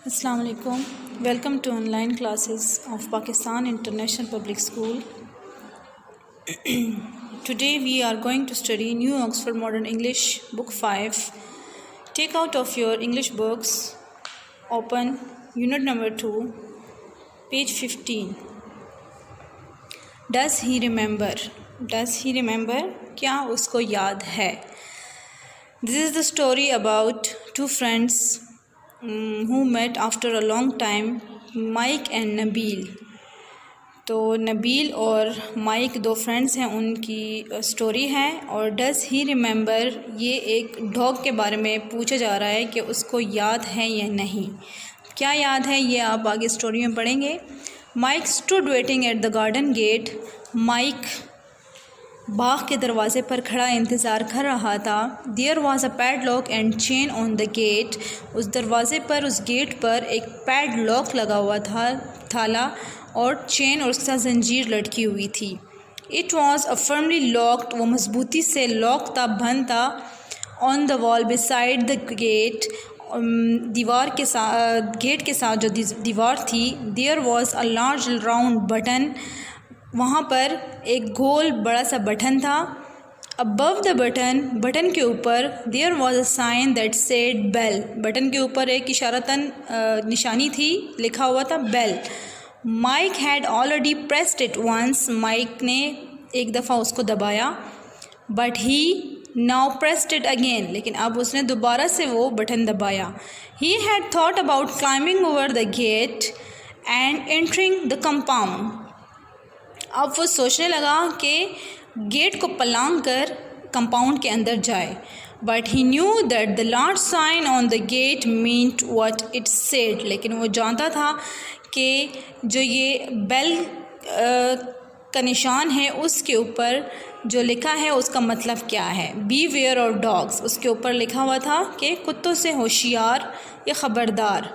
Assalamu alaikum. Welcome to online classes of Pakistan International Public School. Today we are going to study New Oxford Modern English Book 5. Take out of your English books, open Unit number 2, page 15. Does he remember? Does he remember? क्या उसको याद है? This is the story about two friends who met after a long time, Mike and Nabeel. तो नबील और mic दो friends हैं, उनकी story है. और डज़ ही रिमेंबर, ये एक डॉग के बारे में पूछा जा रहा है कि उसको याद है या नहीं. क्या याद है ये आप आगे स्टोरी में पढ़ेंगे. Mike stood waiting at the garden gate. Mike बाग के दरवाज़े पर खड़ा इंतज़ार कर रहा था. There was a padlock and chain on the gate. उस दरवाज़े पर, उस गेट पर एक पैडलॉक लगा हुआ था, ताला और चेन और उसके साथ जंजीर लटकी हुई थी. It was a firmly locked, वो मजबूती से लॉक था, बंद था. On the wall beside the gate, दीवार के साथ, गेट के साथ जो दीवार थी. There was a large round button, वहाँ पर एक गोल बड़ा सा बटन था. अबव द बटन, बटन के ऊपर, there was a sign that said bell. Button के ऊपर एक इशारतन निशानी थी, लिखा हुआ था bell. Mike had already pressed it once. Mike ने एक दफ़ा उसको दबाया. But he now pressed it again, लेकिन अब उसने दोबारा से वो बटन दबाया. He had thought about climbing over the gate and entering the compound. अब वो सोचने लगा कि गेट को पलांग कर कंपाउंड के अंदर जाए. But he knew that the large sign on the gate meant what it said. लेकिन वो जानता था कि जो ये बेल का निशान है, उसके ऊपर जो लिखा है उसका मतलब क्या है. बी वेयर ऑफ डॉग्स, उसके ऊपर लिखा हुआ था कि कुत्तों से होशियार या ख़बरदार.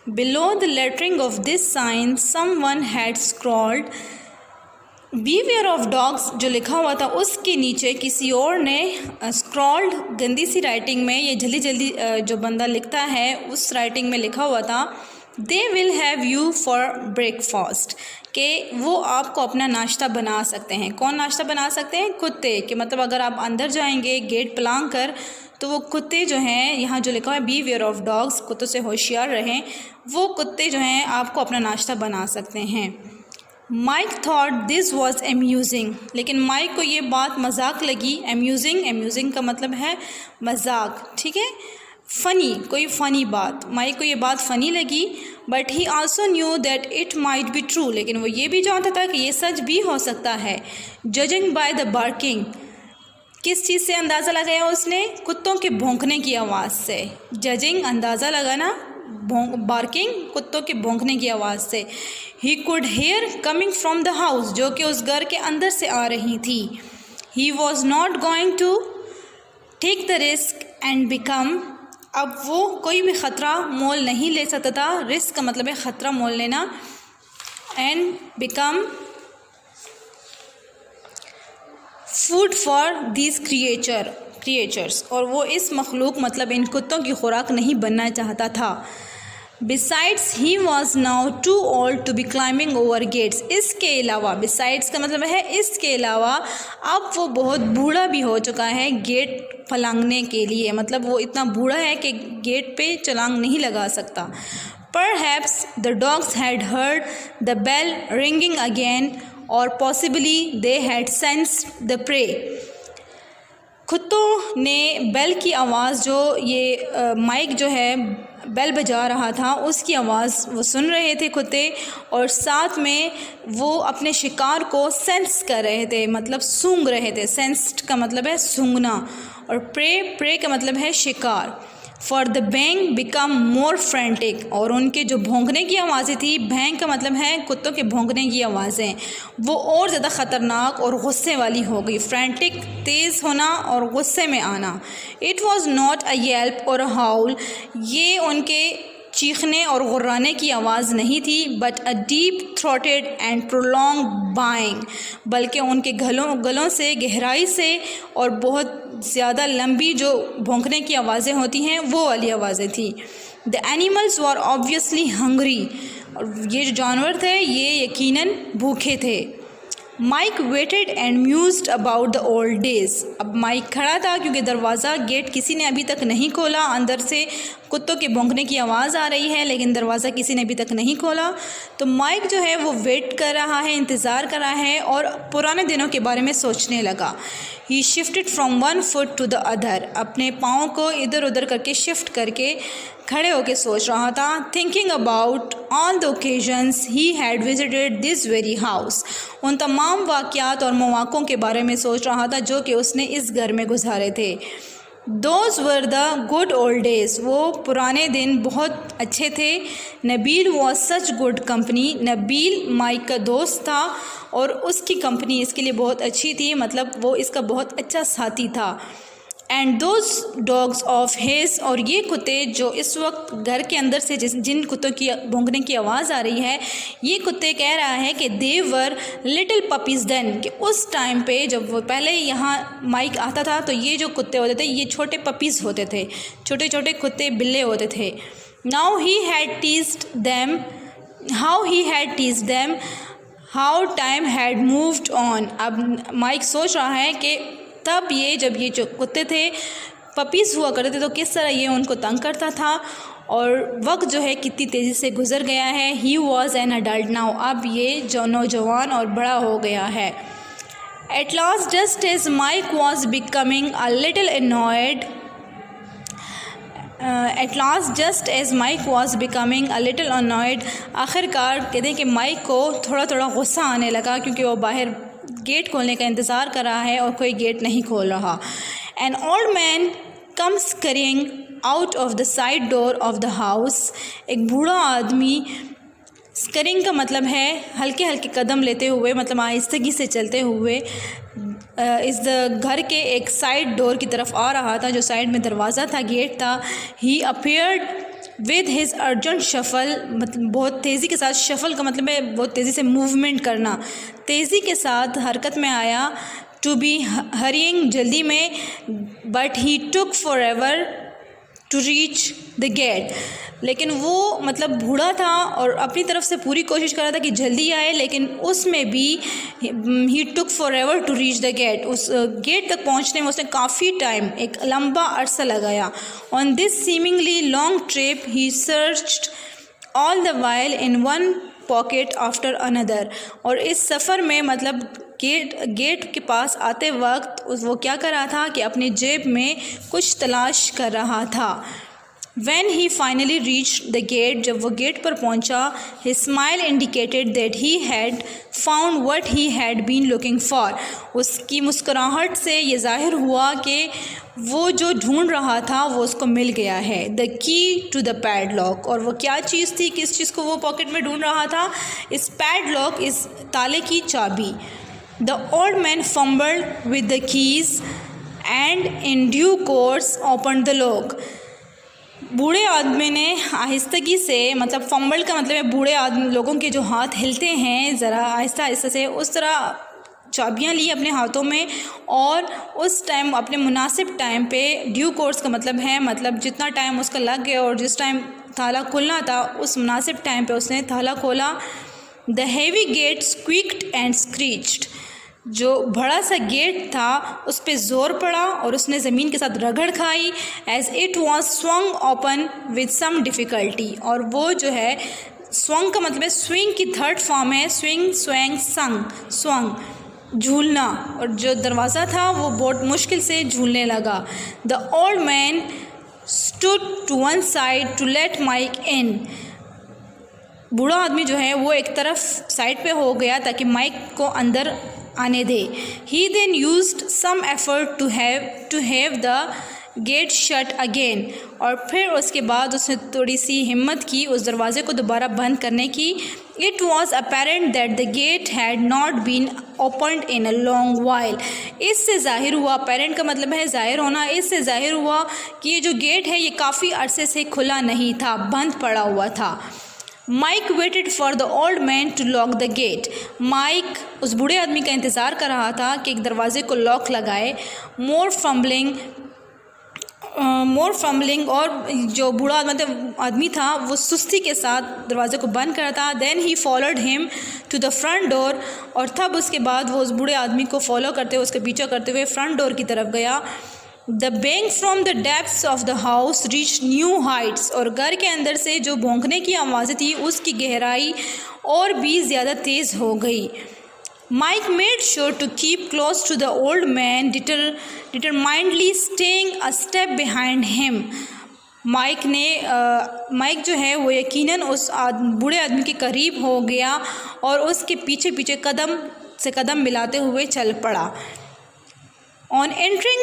Below the lettering of this sign someone had scrawled. Beware of dogs जो लिखा हुआ था, उसके नीचे किसी और ने स्क्रॉल्ड, गंदी सी राइटिंग में, ये जल्दी जल्दी जो बंदा लिखता है उस राइटिंग में लिखा हुआ था, they will have you for breakfast, कि वो आपको अपना नाश्ता बना सकते हैं. कौन नाश्ता बना सकते हैं? कुत्ते. कि मतलब अगर आप अंदर जाएंगे गेट पलांग कर, तो वो कुत्ते जो हैं, यहाँ जो लिखा हुआ है बीवेयर ऑफ डॉग्स, कुत्तों से होशियार रहें, वो कुत्ते जो हैं आपको अपना नाश्ता बना सकते हैं. Mike thought this was amusing, लेकिन माइक को ये बात मजाक लगी. एम्यूजिंग का मतलब है मजाक, ठीक है, फ़नी, कोई फ़नी बात. माइक को ये बात फ़नी लगी. But he also knew that it might be true, लेकिन वो ये भी जानता था कि ये सच भी हो सकता है. जजिंग बाय द बार्किंग, किस चीज़ से अंदाज़ा लगाया उसने? कुत्तों के भौंकने की आवाज़ से. जजिंग अंदाज़ा लगाना, बार्किंग कुत्तों के भौंकने की आवाज़ से. He could here coming from the house, जो कि उस घर के अंदर से आ रही थी. He was not going to take the risk and become, अब वो कोई भी ख़तरा मोल नहीं ले सकता था. रिस्क का मतलब है ख़तरा मोल लेना. And become food for these creatures, और वो इस मखलूक मतलब इन कुत्तों की खुराक नहीं बनना चाहता था. Besides he was now too old to be climbing over gates, इसके अलावा, बिसाइड्स का मतलब है इसके अलावा, अब वो बहुत बूढ़ा भी हो चुका है गेट फलांगने के लिए. मतलब वो इतना बूढ़ा है कि गेट पे छलांग नहीं लगा सकता. Perhaps the dogs had heard the bell ringing again, और possibly they had sensed the prey. कुत्तों ने बेल की आवाज़, जो ये माइक जो है बेल बजा रहा था, उसकी आवाज़ वो सुन रहे थे कुत्ते, और साथ में वो अपने शिकार को सेंस कर रहे थे, मतलब सूंघ रहे थे. सेंस्ड का मतलब है सूंघना, और प्रे का मतलब है शिकार. For the bang become more frantic, और उनके जो भौंकने की आवाज़ें थी, बैंग का मतलब है कुत्तों के भौंकने की आवाज़ें, वो और ज़्यादा ख़तरनाक और गुस्से वाली हो गई. फ्रेंटिक तेज़ होना और गुस्से में आना. It was not a Yelp और अ हाउल, ये उनके चीखने और गुर्राने की आवाज़ नहीं थी, but a deep throated and prolong buying, बल्कि उनके गलों से गहराई से और बहुत ज़्यादा लंबी जो भौंकने की आवाज़ें होती हैं वो वाली आवाज़ें थी. The animals were obviously hungry, और ये जो जानवर थे ये यकीनन भूखे थे। Mike waited and mused about the old days. अब माइक खड़ा था क्योंकि दरवाज़ा गेट किसी ने अभी तक नहीं खोला, अंदर से कुत्तों के भौंकने की आवाज़ आ रही है लेकिन दरवाज़ा किसी ने अभी तक नहीं खोला। तो माइक जो है वो वेट कर रहा है, इंतज़ार कर रहा है और पुराने दिनों के बारे में सोचने लगा। He shifted from one foot to the other, अपने पाँव को इधर उधर करके शिफ्ट करके खड़े होकर सोच रहा था। Thinking about on the occasions he had visited this very house, उन तमाम वाक़यात और मौक़ों के बारे में सोच रहा था जो कि उसने इस घर में गुजारे थे। Those were the good old days, वो पुराने दिन बहुत अच्छे थे। Nabil was such good company, Nabil Mike का दोस्त था और उसकी कंपनी इसके लिए बहुत अच्छी थी, मतलब वो इसका बहुत अच्छा साथी था। And those dogs of his, और ये कुत्ते जो इस वक्त घर के अंदर से जिन कुत्तों की भौंकने की आवाज़ आ रही है, ये कुत्ते कह रहा है कि दे वर लिटिल पपीज़ देन, कि उस टाइम पे जब वो पहले यहाँ माइक आता था तो ये जो कुत्ते होते थे ये छोटे पपीज़ होते थे, छोटे छोटे कुत्ते बिल्ले होते थे। Now he had teased them, how he had teased them, how time had moved on. अब माइक सोच रहा है कि तब ये जब ये जो कुत्ते थे पपीज़ हुआ करते थे तो किस तरह ये उनको तंग करता था और वक्त जो है कितनी तेज़ी से गुजर गया है। He was an adult now, अब ये जो नौजवान और बड़ा हो गया है। At last just as Mike was becoming a little annoyed, at last just as Mike was becoming a little annoyed, आखिरकार कहते हैं कि माइक को थोड़ा थोड़ा गुस्सा आने लगा क्योंकि वो बाहर गेट खोलने का इंतज़ार कर रहा है और कोई गेट नहीं खोल रहा। An old man comes scurrying out of the side door of the house, एक बूढ़ा आदमी, स्करिंग का मतलब है हल्के हल्के कदम लेते हुए, मतलब आहिस्तगी से चलते हुए इस घर के एक साइड डोर की तरफ आ रहा था, जो साइड में दरवाज़ा था, गेट था। He appeared with his urgent shuffle, मतलब बहुत तेज़ी के साथ, शफल का मतलब है बहुत तेज़ी से मूवमेंट करना, तेज़ी के साथ हरकत में आया। टू बी हरिंग, जल्दी में। But he took forever to reach the gate, लेकिन वो मतलब बूढ़ा था और अपनी तरफ से पूरी कोशिश कर रहा था कि जल्दी आए, लेकिन उसमें भी he took forever to reach the gate, उस गेट तक पहुंचने में उसने काफ़ी टाइम, एक लंबा अरसा लगाया। On this seemingly long trip he searched all the while in one pocket after another, और इस सफ़र में मतलब गेट के पास आते वक्त वो क्या कर रहा था कि अपनी जेब में कुछ तलाश कर रहा था। When he finally reached the gate, जब वो गेट पर पहुंचा, his smile indicated that he had found what he had been looking for. उसकी मुस्कुराहट से ये जाहिर हुआ कि वो जो ढूंढ रहा था वो उसको मिल गया है। The key to the padlock, और वो क्या चीज़ थी, किस चीज़ को वो पॉकेट में ढूंढ रहा था? इस padlock, इस ताले की चाबी। The old man fumbled with the keys and in due course opened the lock. बूढ़े आदमी ने आहिस्तगी से, मतलब फंबल का मतलब है बूढ़े आदमी लोगों के जो हाथ हिलते हैं ज़रा आहिस्ता आहिस्ता से, उस तरह चाबियां ली अपने हाथों में और उस टाइम अपने मुनासिब टाइम पे, ड्यू कोर्स का मतलब है मतलब जितना टाइम उसका लग गया और जिस टाइम ताला खुलना था उस मुनासिब टाइम पे उसने ताला खोला। द हैवी गेट स्क्वीक्ड एंड स्क्रीच्ड, जो बड़ा सा गेट था उस पर ज़ोर पड़ा और उसने ज़मीन के साथ रगड़ खाई। As it was swung open with some difficulty, और वो जो है स्वंग का मतलब है स्विंग की थर्ड फॉर्म है, स्विंग स्वैंग संग, स्वंग झूलना, और जो दरवाज़ा था वो बहुत मुश्किल से झूलने लगा। The old man stood to one side to let Mike in, बूढ़ा आदमी जो है वो एक तरफ साइड पे हो गया ताकि माइक को अंदर आने दे। He then used some effort to have the gate shut again, और फिर उसके बाद उसने थोड़ी सी हिम्मत की उस दरवाज़े को दोबारा बंद करने की। It was apparent that the gate had not been opened in a long while, इससे ज़ाहिर हुआ, अपेरेंट का मतलब है ज़ाहिर होना, इससे ज़ाहिर हुआ कि ये जो गेट है ये काफ़ी अरसे से खुला नहीं था, बंद पड़ा हुआ था। Mike waited for the old man to lock the gate, Mike उस बूढ़े आदमी का इंतज़ार कर रहा था कि एक दरवाज़े को लॉक लगाए। मोर फम्बलिंग, मोर फम्बलिंग, और जो बूढ़ा मतलब आदमी था वो सुस्ती के साथ दरवाजे को बंद करता। Then he followed him to the front door, और तब उसके बाद वो उस बूढ़े आदमी को फॉलो करते हुए, उसके पीछे करते हुए फ्रंट डोर की तरफ गया। The bang from the depths of the house reach new Heights, और घर के अंदर से जो भौंकने की आवाज़ें थी उसकी गहराई और भी ज़्यादा तेज़ हो गई। Mike made sure to keep close to the old man, determinedly staying a step behind him. Mike जो है वो यकीनन उस बूढ़े आदमी के करीब हो गया और उसके पीछे पीछे कदम से कदम मिलाते हुए चल पड़ा। On entering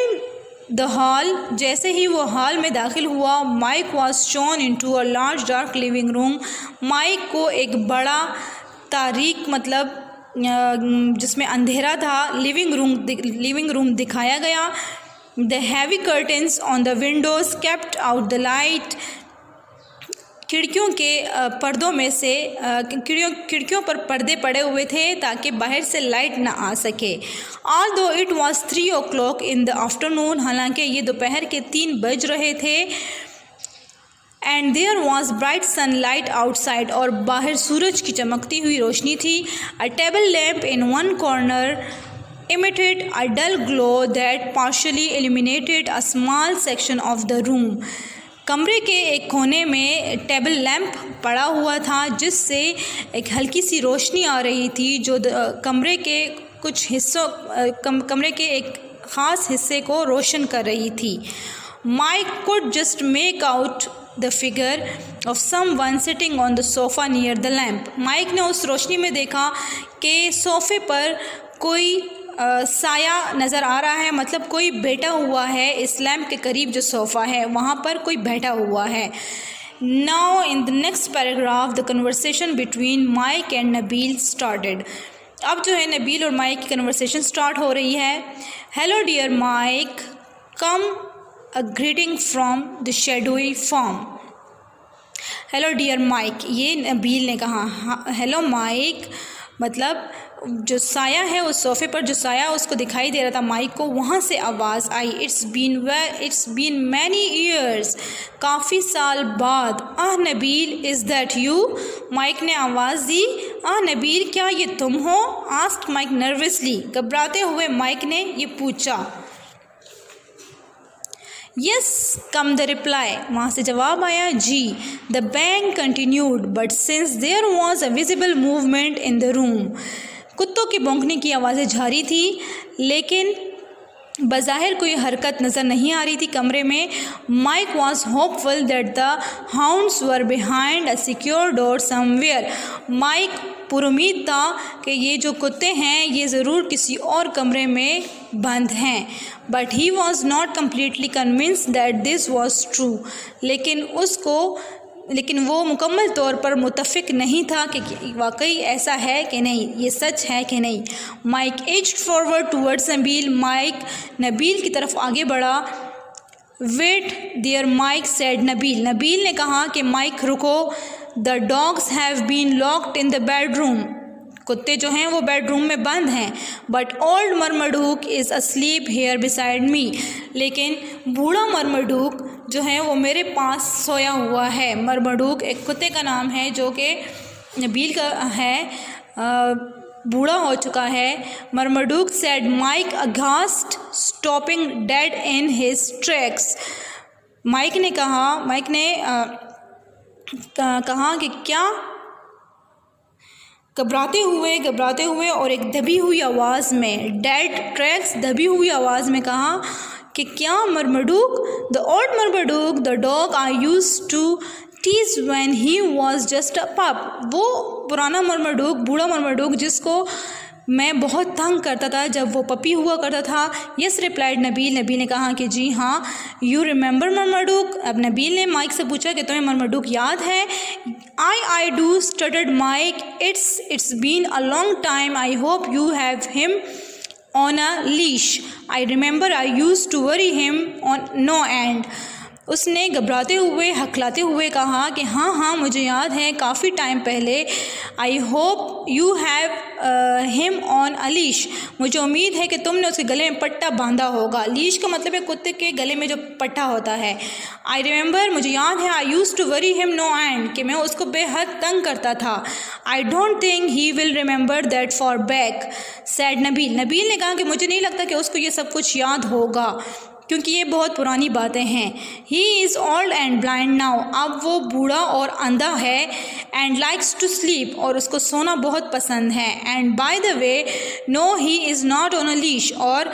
the hall, जैसे ही वो हॉल में दाखिल हुआ, Mike was shown into a large dark living room. Mike को एक बड़ा तारीक मतलब जिसमें अंधेरा था लिविंग रूम दिखाया गया। The heavy curtains on the Windows kept out the light, खिड़कियों के पर्दों में से खिड़कियों पर पर्दे पड़े हुए थे ताकि बाहर से लाइट ना आ सके। Although it was 3 o'clock in the afternoon, हालांकि ये दोपहर के 3 बज रहे थे। And there was bright sunlight outside, और बाहर सूरज की चमकती हुई रोशनी थी। A table lamp in one corner emitted a dull glow that partially illuminated a small section of the room. कमरे के एक कोने में टेबल लैम्प पड़ा हुआ था जिससे एक हल्की सी रोशनी आ रही थी जो कमरे के कुछ हिस्सों कमरे के एक ख़ास हिस्से को रोशन कर रही थी। Mike could just make out the figure of someone sitting on the sofa near the lamp. Mike ने उस रोशनी में देखा कि सोफे पर कोई साया नज़र आ रहा है, मतलब कोई बैठा हुआ है इस लैम्प के करीब जो सोफ़ा है वहाँ पर कोई बैठा हुआ है। Now in the next paragraph the conversation between Mike and Nabil started. अब जो है नबील और माइक की कन्वर्सेशन स्टार्ट हो रही है। Hello dear Mike, come a greeting from the shadowy form. Hello dear Mike, ये नबील ने कहा। हेलो माइक मतलब जो साया है उस सोफ़े पर जो साया उसको दिखाई दे रहा था माइक को, वहाँ से आवाज़ आई। इट्स बीन मैनी ईयर्स, काफ़ी साल बाद। Ah Nabeel, is that you? Mike ने आवाज़ दी। आह नबील, क्या ये तुम हो? आस्क्ड माइक नर्वसली, घबराते हुए माइक ने ये पूछा। यस कम द रिप्लाई, वहाँ से जवाब आया जी। The bang continued but since there was a visible movement in the room, कुत्तों के भौंकने की आवाज़ें जारी थी लेकिन बज़ाहिर कोई हरकत नज़र नहीं आ रही थी कमरे में। Mike was hopeful that the hounds were behind a secure door somewhere, Mike पुरुमीद था कि ये जो कुत्ते हैं ये ज़रूर किसी और कमरे में बंद हैं। But he was not completely convinced that this was true, लेकिन वो मुकम्मल तौर पर मुतफ़िक नहीं था कि वाकई ऐसा है कि नहीं, ये सच है कि नहीं। Mike edged forward towards Nabeel, Mike Nabeel की तरफ आगे बढ़ा। Wait there Mike said Nabeel, Nabeel ने कहा कि माइक रुको। The dogs have been locked in the bedroom, कुत्ते जो हैं वो बेडरूम में बंद हैं। But old Marmaduke is asleep here beside me, लेकिन बूढ़ा मरमडूक जो है वो मेरे पास सोया हुआ है। मरमडूक एक कुत्ते का नाम है जो कि नबील का है, बूढ़ा हो चुका है। Marmaduke said Mike aghast stopping dead in his tracks, Mike ने कहा कि क्या, घबराते हुए और एक दबी हुई आवाज़ में, डेड ट्रैक्स, दबी हुई आवाज़ में कहा कि क्या Marmaduke? The old Marmaduke the dog I used to tease when he was just a pup, वो पुराना मरमडूक, बूढ़ा मरमडूक जिसको मैं बहुत तंग करता था जब वो पपी हुआ करता था। यस रिप्लाइड नबील, नबील ने कहा कि जी हाँ। You remember Marmaduke? अब नबील ने माइक से पूछा कि तुम्हें मरमडूक याद है? I do stuttered Mike, it's been a long time, I hope you have him on a leash. I remember I used to worry him on no end. उसने घबराते हुए हकलाते हुए कहा कि हाँ हाँ मुझे याद है, काफ़ी टाइम पहले। आई hope you have him on a leash, मुझे उम्मीद है कि तुमने उसके गले में पट्टा बांधा होगा। लीश का मतलब है कुत्ते के गले में जो पट्टा होता है। आई रिमेंबर, मुझे याद है, I used to worry him no end, कि मैं उसको बेहद तंग करता था। I don't think he will remember that for back, said Nabeel. Nabeel ने कहा कि मुझे नहीं लगता कि उसको ये सब कुछ याद होगा, क्योंकि ये बहुत पुरानी बातें हैं। He is old and blind now, अब वो बूढ़ा और अंधा है। एंड लाइक्स टू स्लीप, और उसको सोना बहुत पसंद है। And by the way, no he is not on a leash, और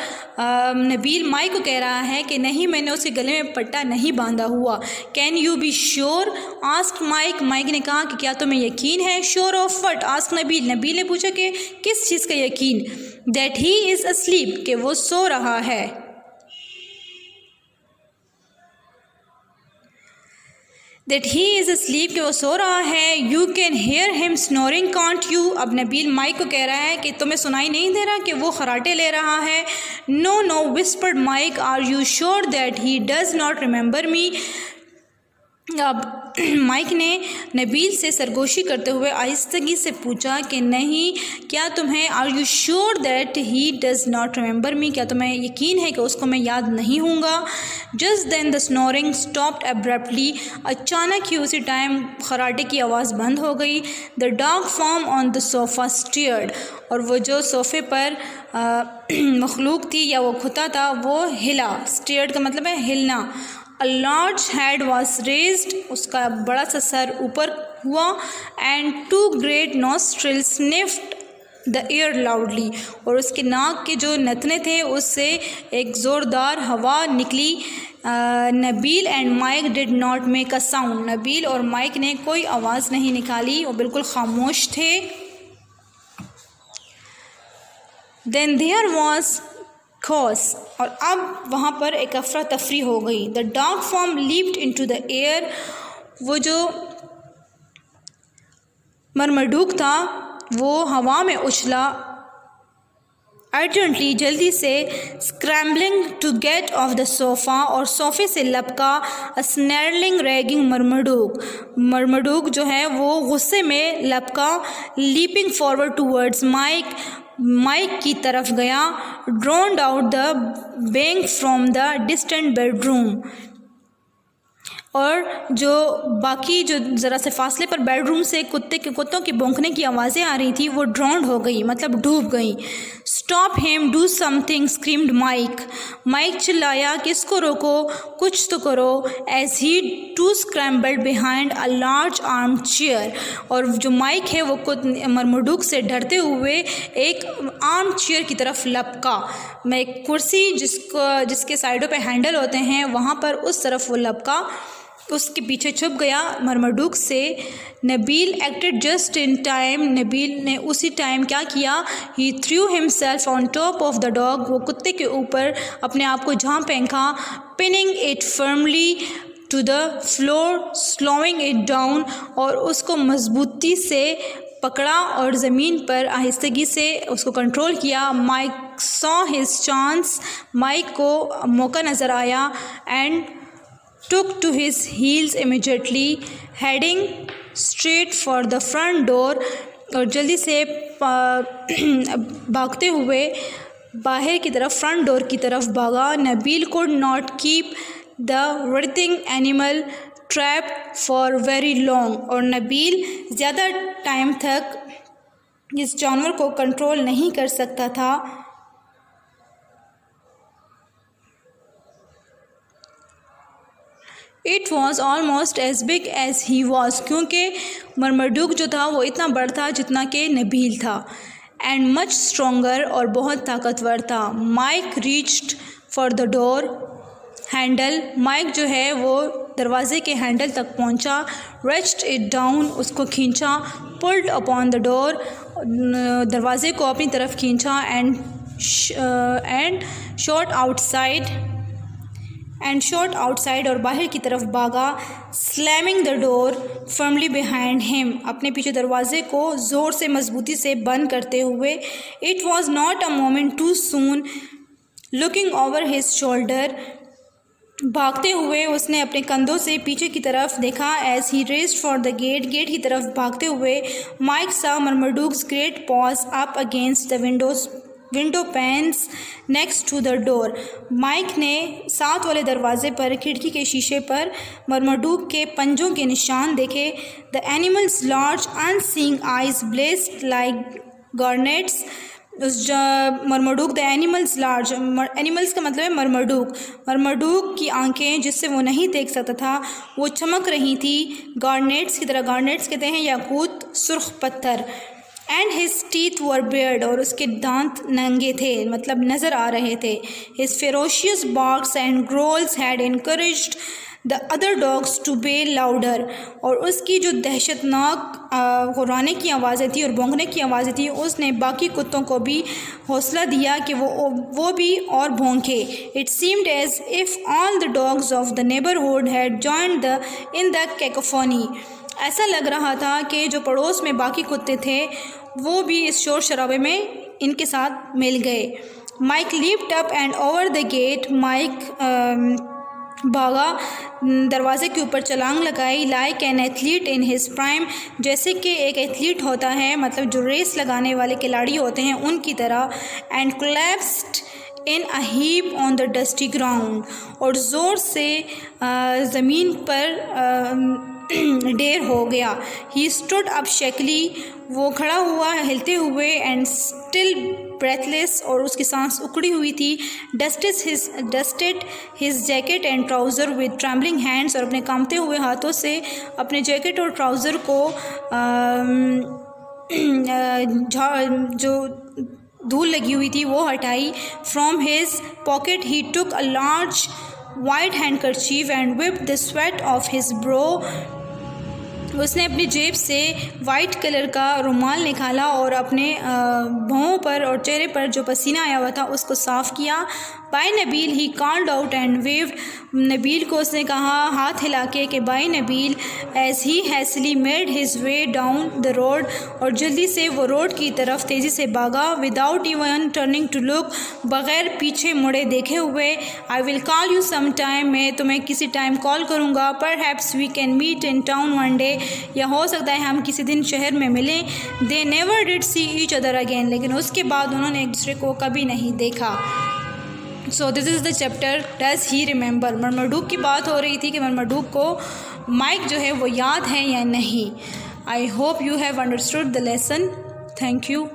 नबील माइक को कह रहा है कि नहीं, मैंने उसके गले में पट्टा नहीं बांधा हुआ। Can you be sure, ask Mike. Mike ने कहा कि क्या तुम्हें यकीन है? Sure of what, ask Nabil. Nabeel ने पूछा कि किस चीज़ का यकीन? दैट ही इज़ अस्लीप, कि वो सो रहा है। दैट ही इज़ asleep, कि वो सो रहा है। You can hear him snoring can't you, अब नबील माइक को कह रहा है कि तुम्हें सुनाई नहीं दे रहा कि वो खराटे ले रहा है। No no whispered Mike, are you sure that he does not remember me. अब माइक ने नबील से सरगोशी करते हुए आहिस्तगी से पूछा कि नहीं, क्या तुम्हें, are you sure that he does not remember me, क्या तुम्हें यकीन है कि उसको मैं याद नहीं हूँगा? Just then the snoring stopped abruptly, अचानक ही उसी टाइम खराटे की आवाज़ बंद हो गई। The dark form on the sofa steered, और वो जो सोफ़े पर मखलूक थी या वो खुदा था वो हिला। स्टीयर्ड का मतलब है हिलना। A large head was raised, उसका बड़ा सा सर ऊपर हुआ। And two great nostrils sniffed the air loudly, और उसके नाक के जो नथने थे उससे एक ज़ोरदार हवा निकली। Nabil and Mike did not make a sound, Nabil और माइक ने कोई आवाज़ नहीं निकाली, वो बिल्कुल खामोश थे। Then there was खौस, और अब वहाँ पर एक अफरा तफरी हो गई। The dark form leaped into the air, वो जो मरमरडूक था वो हवा में उछला। अर्जेंटली, जल्दी से। Scrambling to get off the sofa, और सोफ़े से लपका। अ स्नैरलिंग रैगिंग मरमरडूक, मरमरडूक जो है वो गुस्से में लपका। Leaping forward towards Mike, Mike की तरफ गया। Drowned out the bang from the distant bedroom, और जो बाकी जो ज़रा से फासले पर बेडरूम से कुत्तों की भौंकने की आवाज़ें आ रही थी वो ड्रोन्ड हो गई, मतलब डूब गई। Stop him, do something, screamed Mike, Mike चिल्लाया कि इसको रोको, कुछ तो करो। As he too scrambled behind a large armchair, और जो माइक है वो मरमरडूक से डरते हुए एक आर्म चेयर की तरफ लपका। मैं एक कुर्सी जिसके साइडों पे हैंडल होते हैं वहाँ पर उस तरफ वो लपका, उसके पीछे छुप गया मरमरडूक से। Nabeel acted just in time, Nabeel ने उसी टाइम क्या किया? He threw himself on top of the dog, वो कुत्ते के ऊपर अपने आप को झांप फेंका। Pinning it firmly to the floor, slowing it down, और उसको मजबूती से पकड़ा और ज़मीन पर आहिस्तगी से उसको कंट्रोल किया। Mike saw his chance, Mike को मौका नज़र आया। And took to his heels immediately, heading straight for the front door, और जल्दी से भागते हुए बाहर की तरफ, फ्रंट डोर की तरफ भागा। Nabeel could not keep the writhing animal trapped for very long, और नबील ज़्यादा टाइम तक इस जानवर को कंट्रोल नहीं कर सकता था। It was almost as big as he was, क्योंकि मरमरडूक जो था वो इतना बड़ा था जितना कि नबील था। एंड मच स्ट्रोंगर, और बहुत ताकतवर था। Mike reached for the door handle, Mike जो है वो दरवाज़े के हैंडल तक पहुंचा। रेच्ड इट डाउन, उसको खींचा। पुल्ड अपॉन द डोर, दरवाज़े को अपनी तरफ खींचा। एंड शॉट आउटसाइड, और बाहर की तरफ भागा। Slamming the door firmly behind him, अपने पीछे दरवाजे को ज़ोर से मजबूती से बंद करते हुए। It was not a moment too soon, looking over his shoulder भागते हुए उसने अपने कंधों से पीछे की तरफ देखा। As he raced for the gate, gate की तरफ भागते हुए Mike saw Marmaduke's great paws up against the window panes next to the door. Mike ने साथ वाले दरवाजे पर खिड़की के शीशे पर मर्मरडुक के पंजों के निशान देखे। The animals large unseeing eyes blazed like garnets. उस Marmaduke the animals large, animals का मतलब है मर्मरडुक। मर्मरडुक की आंखें जिससे वो नहीं देख सकता था वो चमक रही थी गार्नेट्स की तरह। गार्नेट्स कहते हैं याकूत, सुर्ख पत्थर। And his teeth were Baird, और उसके दांत नंगे थे, मतलब नज़र आ रहे थे। His ferocious barks and growls had encouraged the other dogs to bay louder, और उसकी जो दहशतनाक गुर्राने की आवाज़ें थी और भौंकने की आवाज़ें थी उसने बाकी कुत्तों को भी हौसला दिया कि वो भी और भौंके। It seemed as if all the dogs of the neighbourhood had joined in the cacophony. ऐसा लग रहा था कि जो पड़ोस में बाकी कुत्ते थे वो भी इस शोर शराबे में इनके साथ मिल गए। Mike leaped up and over the gate, Mike भागा, दरवाजे के ऊपर छलांग लगाई। Like an athlete in his prime, जैसे कि एक एथलीट होता है, मतलब जो रेस लगाने वाले खिलाड़ी होते हैं उनकी तरह। And collapsed in a heap on the dusty ground, और ज़ोर से ज़मीन पर ढेर हो गया। ही स्टूड अप शेकली, वो खड़ा हुआ हिलते हुए। एंड स्टिल ब्रेथलेस, और उसकी सांस उकड़ी हुई थी। Dusted his jacket and trouser with trembling hands, और अपने कांपते हुए हाथों से अपने जैकेट और ट्राउज़र को जो धूल लगी हुई थी वो हटाई। From his pocket he took a large white handkerchief and whipped the sweat of his bro. उसने अपनी जेब से वाइट कलर का रुमाल निकाला और अपने भौं पर और चेहरे पर जो पसीना आया हुआ था उसको साफ़ किया। Bye Nabeel he called out and waved, Nabeel को उसने कहा हाथ हिला के कि bye Nabeel. As he hastily made his way down the road, और जल्दी से वो रोड की तरफ तेज़ी से भागा। Without even turning to look, बग़ैर पीछे मुड़े देखे हुए। I will call you some time, मैं तुम्हें किसी टाइम कॉल करूँगा। Perhaps we can meet in town one day, या हो सकता है हम किसी दिन शहर में मिलें। They never did see each other again, लेकिन उसके बाद उन्होंने एक दूसरे को कभी नहीं देखा। So this is the chapter does he remember. Marmaduke की बात हो रही थी कि मर्मरडुक को माइक जो है वो याद है या नहीं। आई hope you have understood the lesson. Thank you.